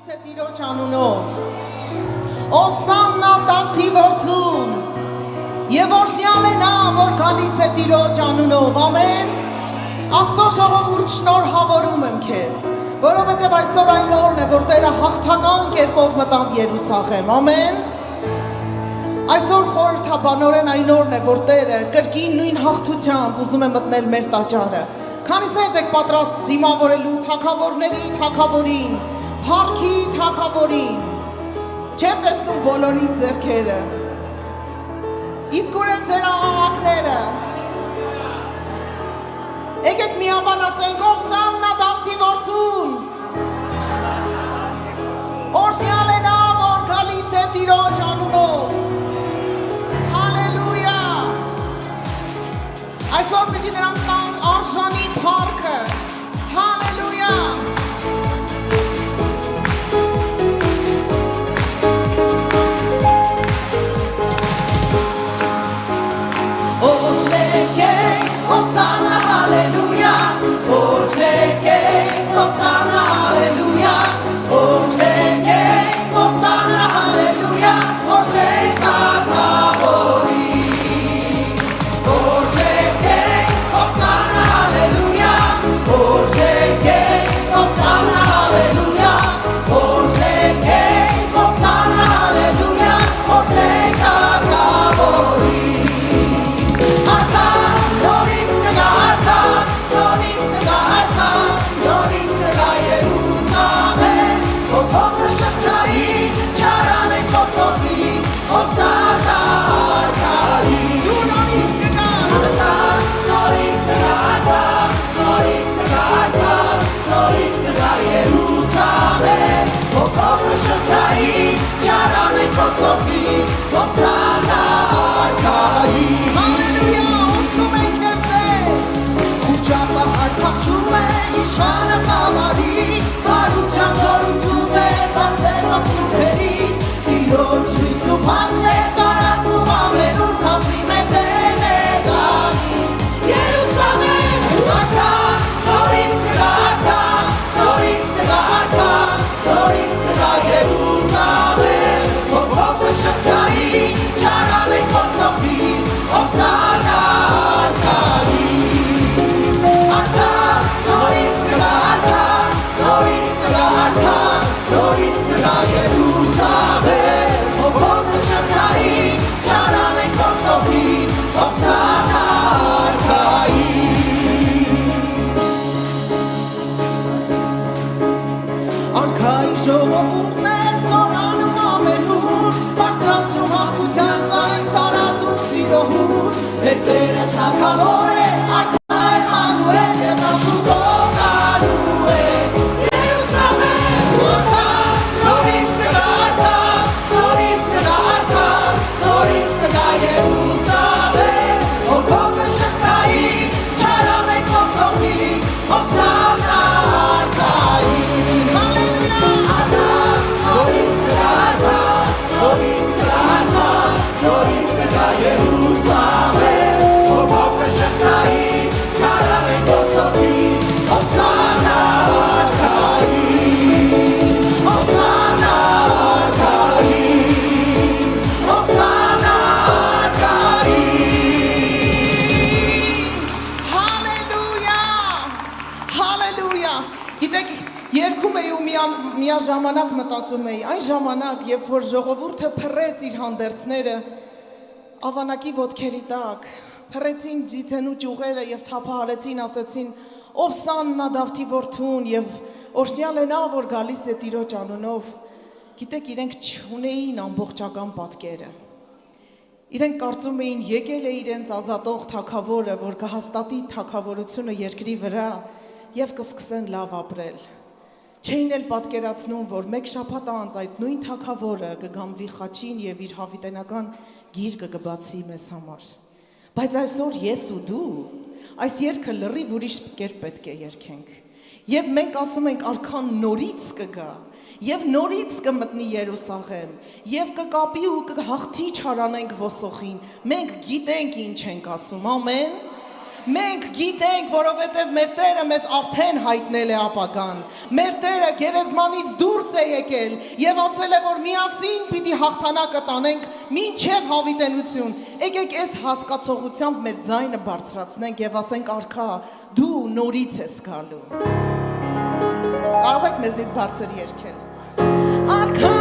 Գալիս է Տիրոջ անունով, ով Սաննա Դավթի որդուն, եւ օրհնյալ է նա, որ գալիս է Տիրոջ անունով, ամեն։ Աստծո ժողովուրդ, շնորհավորում եմ քեզ, որովհետեւ այսօր այն օրն է, որ Տերը հաղթական կերպով մտավ Երուսաղեմ, ամեն։ Այսօր խորհրդաբանորեն այն օրն է, որ Տերը կրկին նույն հաղթությամբ ուզում է մտնել մեր տաճարը։ Քանիսներ եք պատրաստ դիմավորելու թագավորների թագավորին, Փառքի թագավորին, չեմ տեսնում բոլորի ձեռքերը, իսկ ուր են ձեր աղաղակները, եկեք միաբան ասենք, ով Սաննա Դավթի որդուն, օրհնյալ է նա, որ գալիս է Տիրոջ անունով, հալելույա, այսօր պիտի նրանք տանք արժանի փառքը, հալելույա, Hosanna, hallelujah. Hosanna, hallelujah. Hosanna, hallelujah. Hosanna, hallelujah. Hosanna, hallelujah. Hosanna, hallelujah. Ժամանակ մտածում էի, այն ժամանակ, երբ որ ժողովուրդը փռեց իր հանդերձները ավանակի ոտքերի տակ, փռեցին ջիթենու ճյուղերը եւ թափահարեցին, ասեցին, ով Սաննա Դավթի որդուն եւ օրհնյալ է նա, որ գալիս է Տիրոջ անունով, գիտեք, իրենք չունեին ամբողջական պատկերը։ Իրենք կարծում էին, եկել է իրենց ազատող թագավորը, որ կհաստատի թագավորությունը երկրի վրա եւ կսկսեն լավ ապրել։ Չէին էլ պատկերացնում, որ մեկ շաբաթ անց այդ նույն թագավորը կգամվի խաչին եւ իր հավիտենական գիրկը կբացի մեզ համար։ Բայց այսօր ես ու դու այս երգը լրիվ ուրիշ կերպ պետք է երգենք։ Երբ մենք ասում ենք արքան նորից կգա եւ նորից կմտնի Երուսաղեմ եւ կկապի ու կհաղթի չարանենք ոսոխին, մենք գիտենք ինչ ենք ասում, ամեն։ Մենք գիտենք, որովհետև մեր Տերը մեզ արդեն հայտնել է ապագան։ Մեր Տերը գերեզմանից դուրս է եկել եւ ասել է, որ միասին պիտի հաղթանակը տանենք մինչև հավիտենություն։ Եկեք այս հասկացողությամբ մեր ձայնը բարձրացնենք եւ ասենք արքա, դու նորից ես գալու։ Կարող եք մեզնից բարձր երգել։ Արքա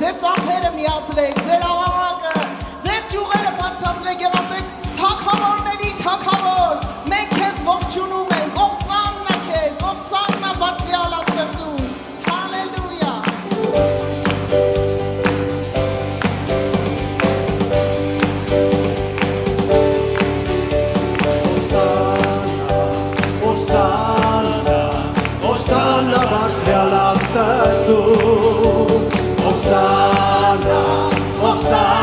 ձեր ծափերը միացրեք, ձեր աղաղակը, ձեր ճյուղերը բարձրացրեք եւ ասեք թագավորների թագավոր, մենք քեզ ողջունում ենք, ովսաննա քեզ, ովսաննա բարձրյալ Աստծուն, հալելույա։ Ովսաննա, ովսաննա բարձրյալ Աստծուն, Hosanna, Hosanna.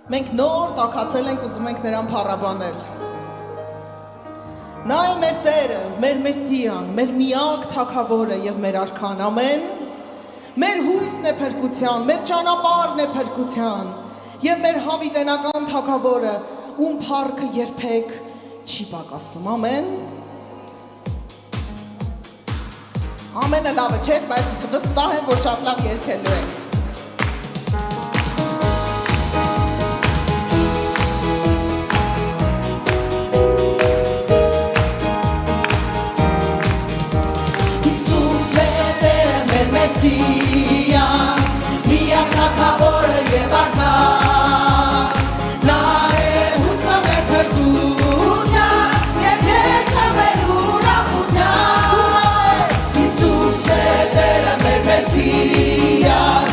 Մենք նոր տաքացել ենք ուզում ենք նրան փառաբանել։ Նա է մեր Տերը, մեր Մեսիան, մեր միակ թագավորը եւ մեր արքան, ամեն։ Մեր հույսն է փրկության, մեր ճանապարհն է փրկության եւ մեր հավիտենական թագավորը, ում փառքը երբեք չի պակասում, ամեն։ Ամենը լավը չէ, բայց վստահ եմ, որ շատ լավ երգելու ենք։ Միակ թագավորը եւ արքան, նա է հույսը մեր փրկության, եւ երգը մեր ուրախության։ Հիսուսն է Տերը մեր Մեսիան,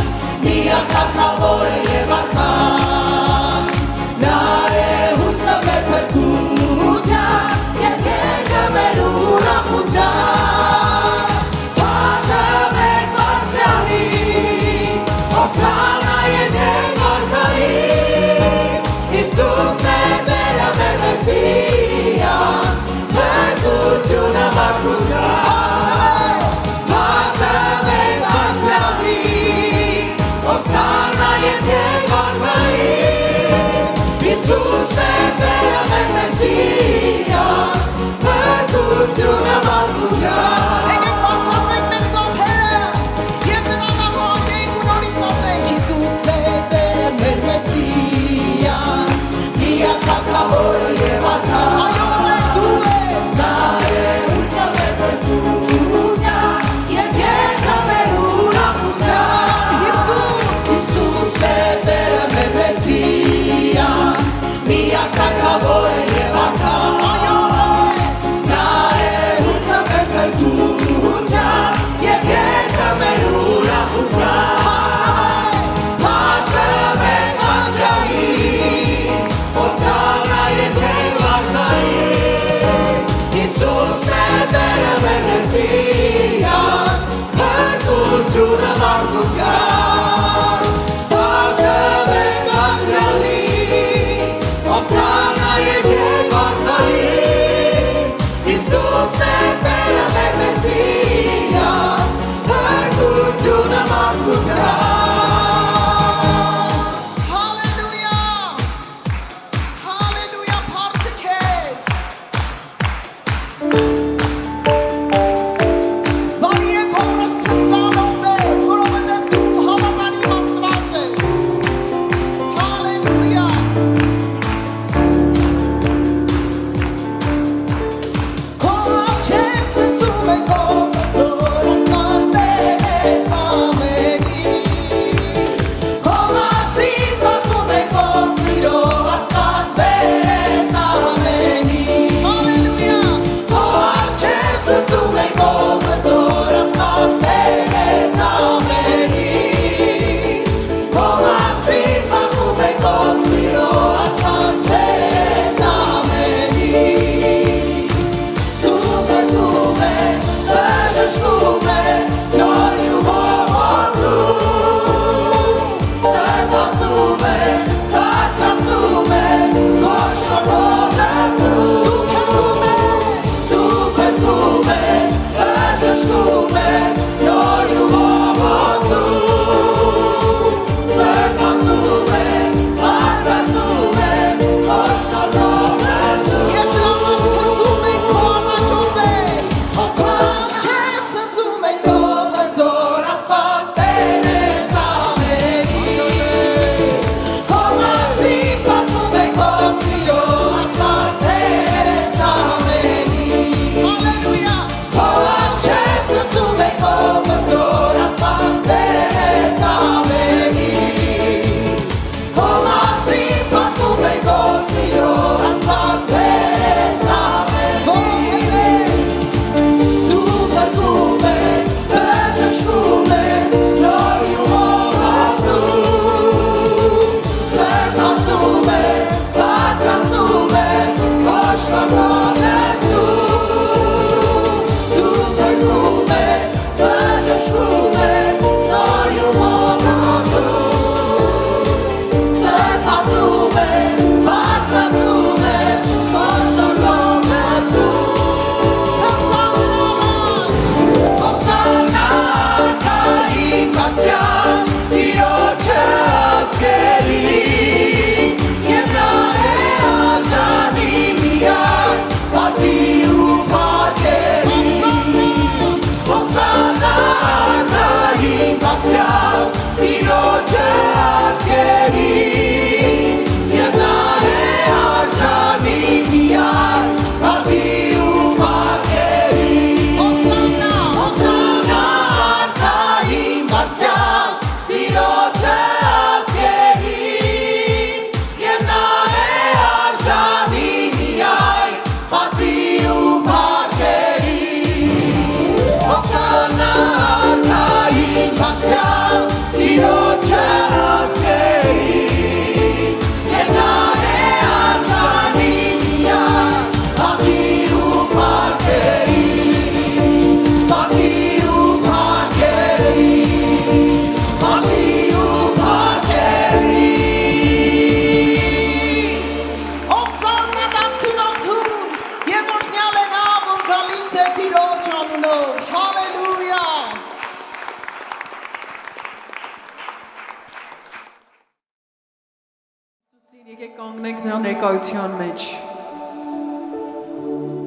Եկեք կանգնենք նրա ներկայության մեջ։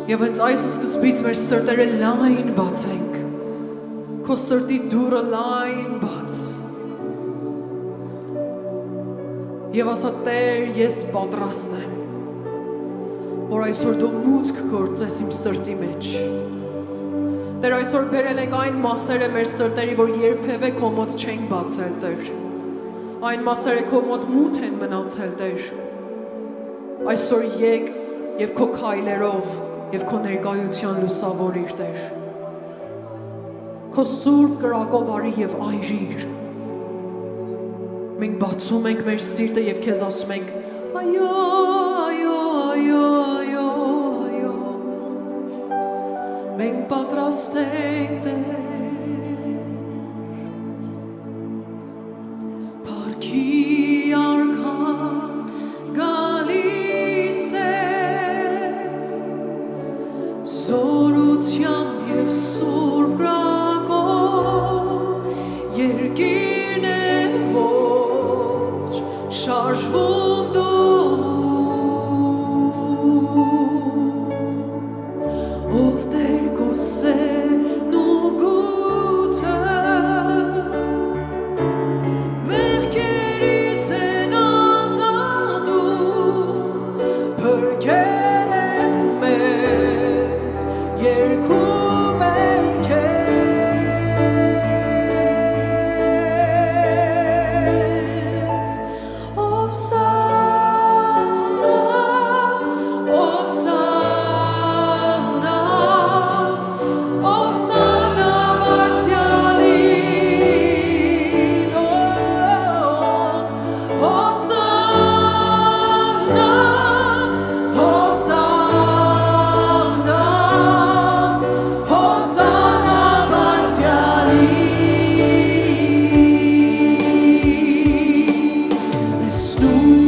Եվ հենց այս սկզբից մեր սրտերը լայն բացենք։ Քո սրտի դուռը լայն բաց։ Եվ ասա Տեր, ես պատրաստ եմ, որ այսօր դու մուտք գործես իմ սրտի մեջ։ Տեր, այսօր բերել ենք այն մասերը մեր սրտերի, որ երբևէ քո մոտ չենք բացել, Տեր։ Այն մասերը քո մոտ մութ են մնացել, Տեր։ Այսօր եկ եւ քո քայլերով եւ քո ներկայության լուսավորիր, Տեր։ Քո սուրբ կրակով արի եւ այրիր։ Մենք բացում ենք մեր սիրտը եւ քեզ ասում ենք. այո, այո, այո, այո, այո։ Մենք պատրաստ ենք, Տեր։ Փառքի արքան գալիս է, զորությամբ եւ սուրբ կրակով, երկիրն է ողջ շարժվում դու, ով Տեր քո սերն ու գութը, մեղքերից են ազատում, փրկել ես մեզ, երգում ենք քեզ, Ովսանա, Ովսանա, Ովսանա բարձրալին, Ովսանա, Ովսանա, Ովսանա բարձրալին, Տեսնում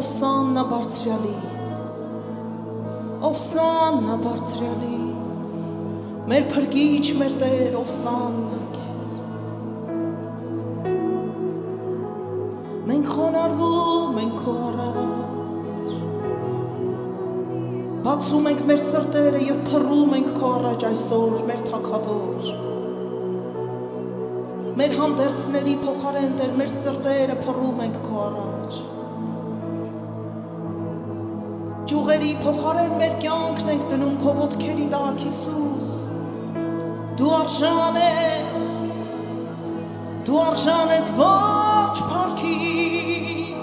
Ովսաննա բարձրյալի, Ովսաննա բարձրյալի, մեր փրկիչ, մեր Տեր, Ովսաննա քեզ։ Մենք խոնարհվում ենք քո առաջ, բացում ենք մեր սրտերը եւ փռում ենք քո առաջ այսօր, մեր Թագավոր։ Մեր հանդերձների փոխարեն Տեր, մեր սրտերը փռում ենք քո առաջ։ Ճյուղերի փոխարեն մեր կյանքն ենք դնում քո ոտքերի տակ, Հիսուս։ Դու արժան ես ողջ փառքին։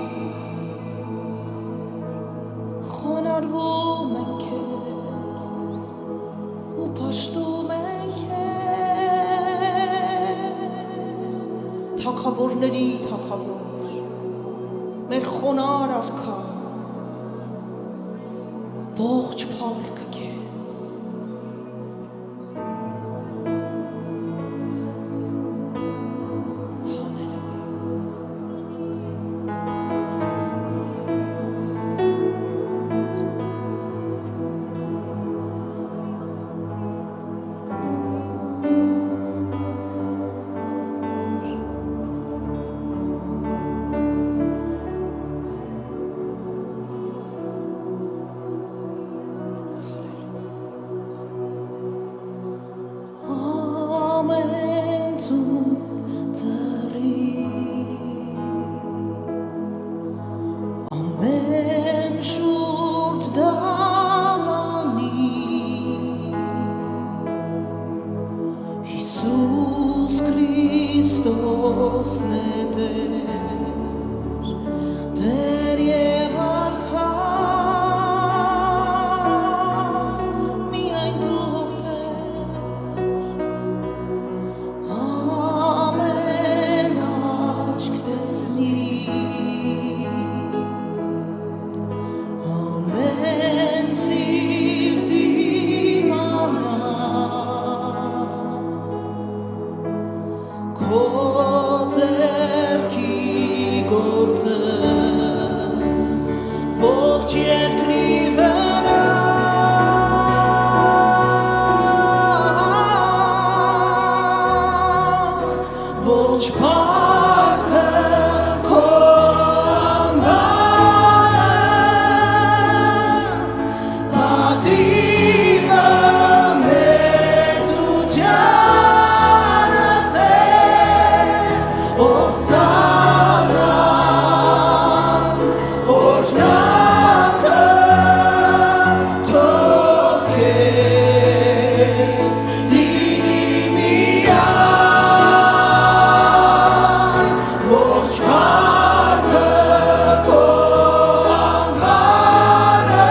Խոնարհվում ենք քեզ ու պաշտում ենք քեզ, Թագավորների Թագավոր, մեր խոնար արքա, ողջ փառքը քեզ։ Հիսուս Քրիստոսն է Տեր և արքա, միայն դու Տեր, ամեն աչք տեսնի, ամեն սիրտ իմանա, քո ձեռքի գործը ողջ երկրի վրա, ողջ փառքը քո անվանը, պատիվը մեծությանը Տեր, Ովսաննա, օրհնակը թող քեզ լինի միայն, ողջ փառքը քո անվանը,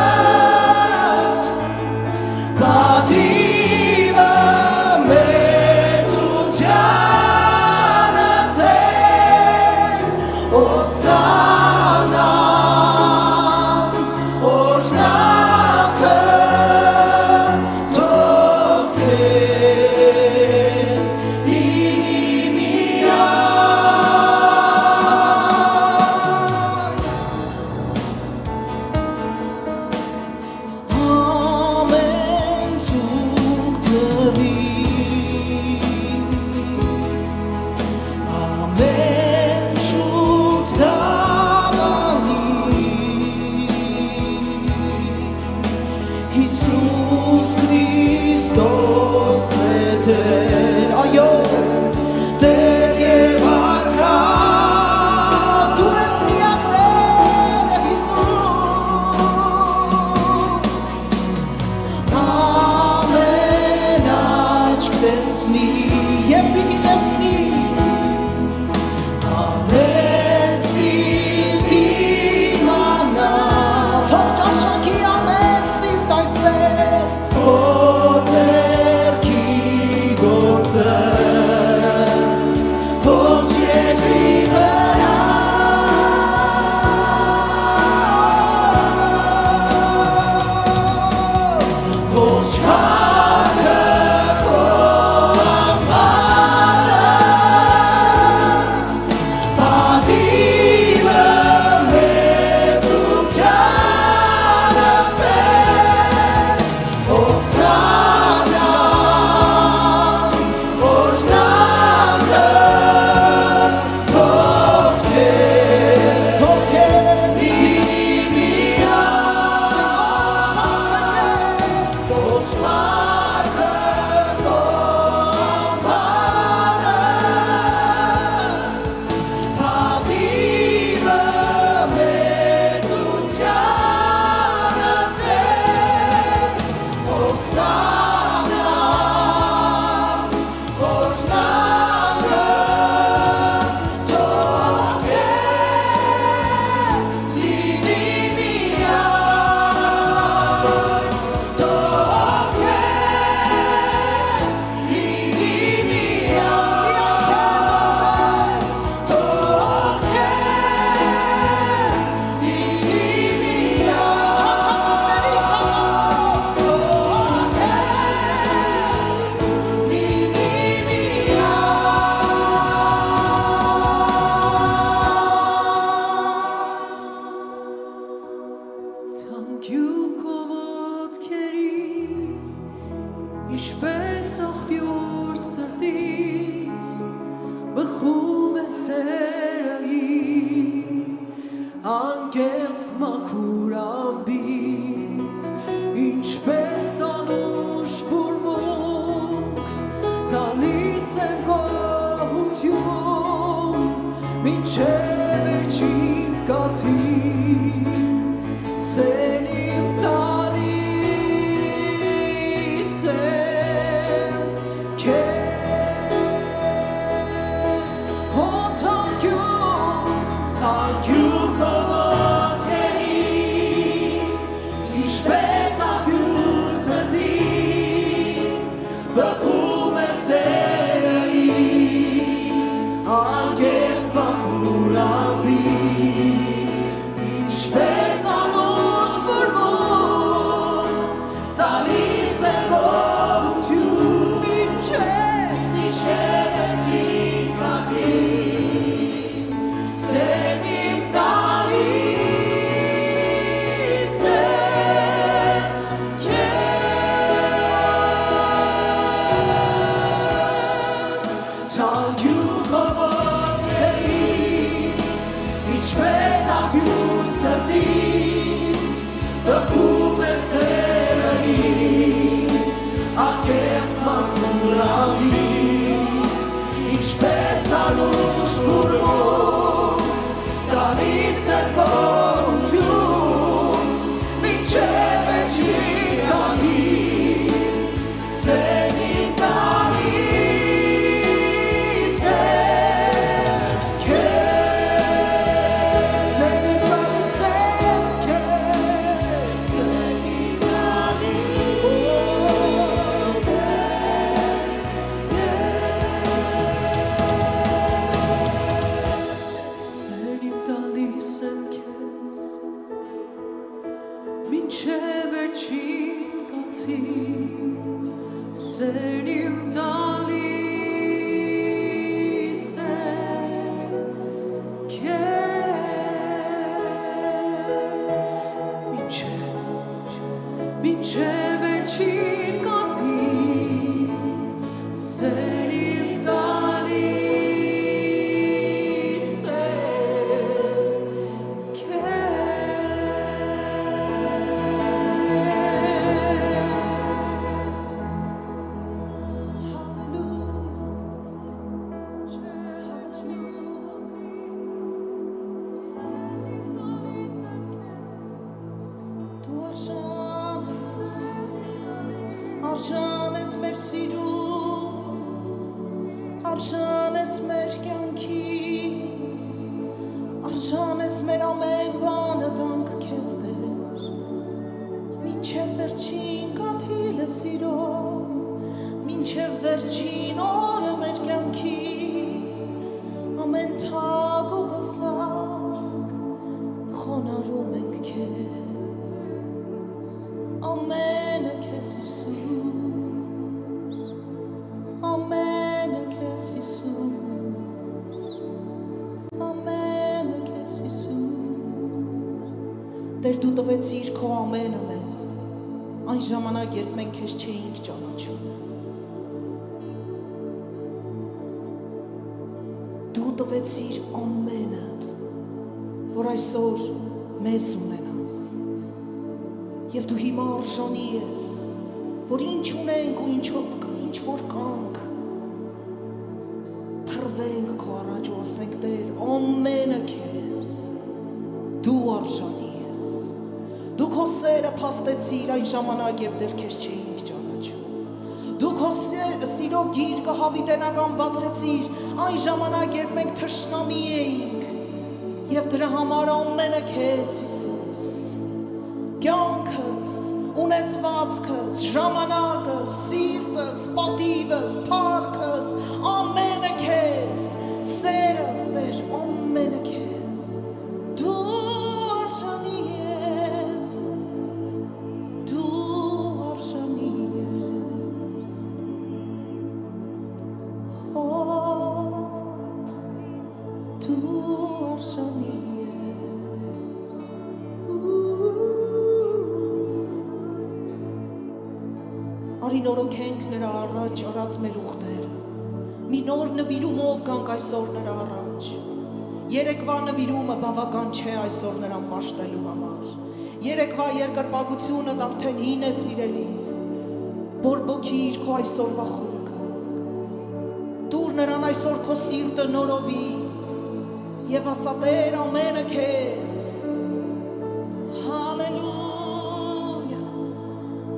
պատիվը մեծությանը Տեր, Ովսաննա, օրհնակը թող քեզ լինի միայն, ամեն ցունք ձեռի, ամեն շուտ դա Տեր դու տվեցիր քո ամենը մեզ, այն ժամանակ, երբ մենք քեզ չէինք ճանաչում։ Դու տվեցիր ամենդ, որ այսօր մեզ ունենաս, և դու հիմա արժանի ես, որ ինչ ունենք ու ինչ որ կանք, թրվենք քո առաջ ու ասենք Տեր, ամենը քեզ, դու արժանի ես, դու քո սերը փաստեցիր այն ժամանակ, երբ դեռ քեզ չէինք ճանաչում, դու քո սիրո գիրկը հավիտենական բացեցիր այն ժամանակ, երբ մենք թշնամի էինք, և դրա համար ամենը քեզ, Հիսուս, կյանքս, ունեցվածքս, ժամանակս, սիրտս, պատիվս, փառքս, ամենը քեզ, սերս, Տեր, ամենը քեզ, դու արժանի ես, դու արժանի ես, դու արժանի ես, Արի նորոգենք նրա առաջ արած մեր ուխտերը, մի նոր նվիրումով գանք այսօր նրա առաջ, երեկվա նվիրումը բավական չէ այսօր նրան պաշտելու համար, երեկվա երկրպագությունը արդեն հին է սիրելիս, բորբոքիր քո այսօրվա խունգը, տուր նրան այսօր քո սիրտը նորովի, Եվ ասա Տեր ամենը քեզ Հալելույա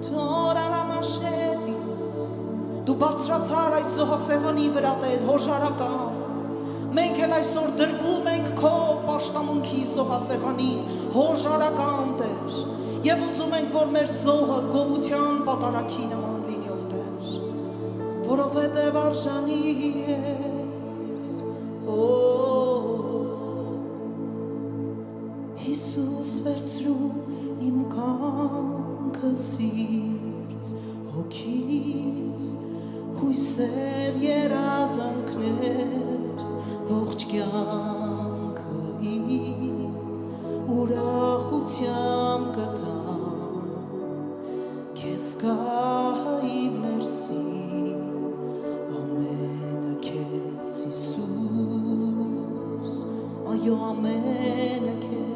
Թորալամաշետիս Դու բարձրացար այդ զոհասեղանի վրա Տեր հոժարական Մենք էլ այսօր դրվում ենք քո պաշտամունքի զոհասեղանին հոժարական Տեր Եվ ուզում ենք որ մեր զոհը գովության պատարագի նման լինի ով Տեր Որովհետև արժանի ես Հիսուս վերցրու իմ կամքը սիրց հոգիս հույսեր երազանքներս ողջ կյանքը իմ ուրախությամբ կտամ քեզ գահիմ ներսին ամենը քեզ Հիսուս այո ամենը քեզ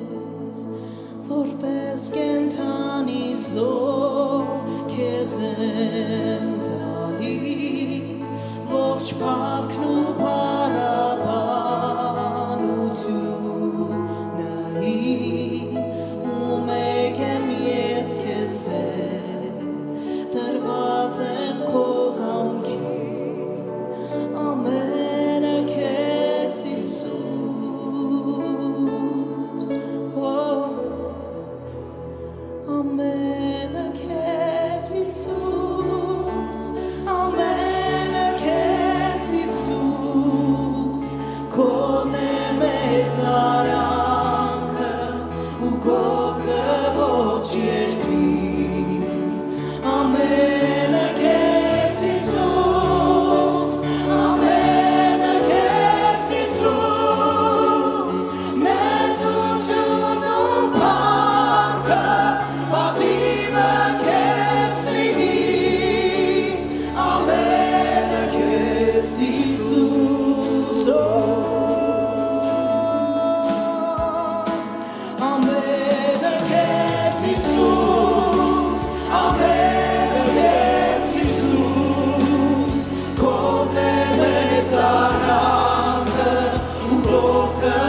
որպես կենդանի զոհ քեզ եմ տալիս ողջ փառքն ու փառաբանությունն ու մեկ եմ ես քեզ հետ տրված եմ քո կամքին ամենը քեզ Հիսուս ամենը քեզ Հիսուս ամենը քեզ Հիսուս քոն է մեծարանքը ու գովքը ողջ երկրի ամենը քեզ Հիսուս ամենը քեզ Հիսուս մեծությունն ու փառքը պատիվը քեզ լինի ամենը քեզ Հիսուս ամենը քեզ Հիսուս ամենը քեզ Հիսուս քովն է մեծարանքը ու գովքը